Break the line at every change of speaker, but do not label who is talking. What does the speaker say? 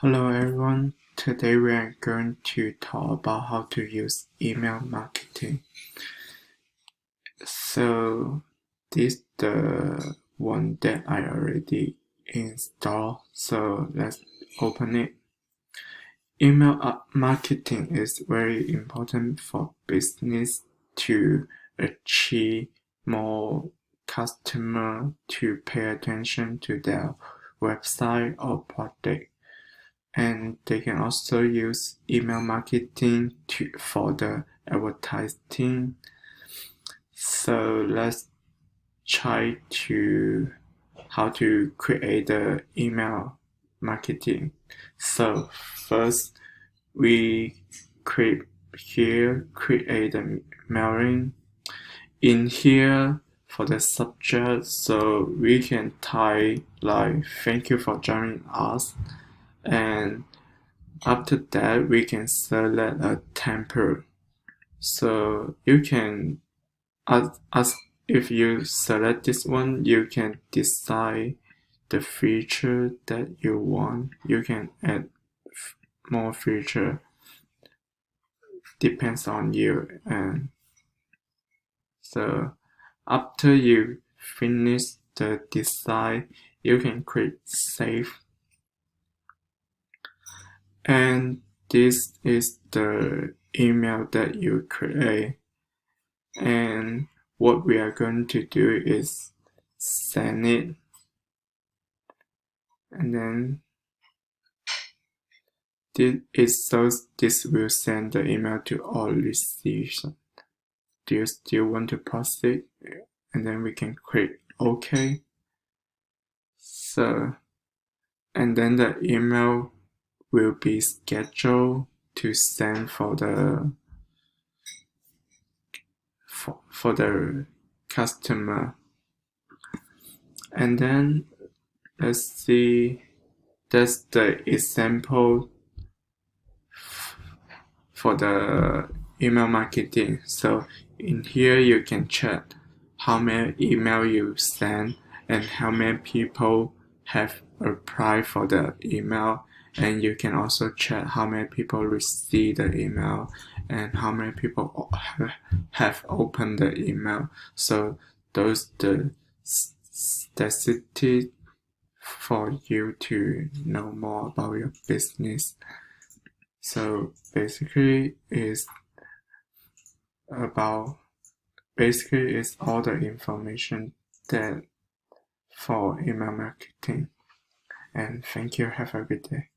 Hello everyone, today we are going to talk about how to use email marketing. So this is the one that I already installed, so let's open it. Email marketing is very important for business to achieve more customers to pay attention to their website or product. And they can also use email marketing for the advertising. So let's try to how to create the email marketing. So first we create the mailing. In here for the subject, so we can type like "Thank you for joining us," and after that we can select a template. So you can, as if you select this one, you can decide the feature that you want. You can add more feature, depends on you. And so after you finish the design, you can click save. And this is the email that you create. And what we are going to do is send it. And then this will send the email to all receivers. Do you still want to proceed? And then we can click OK. So, and then the email will be scheduled to send for the customer. And then let's see, that's the example for the email marketing. So in here you can check how many email you send and how many people have applied for the email, and you can also check how many people receive the email and how many people have opened the email. So those the statistics for you to know more about your business. So basically it's all the information that for email marketing. And thank you, have a good day.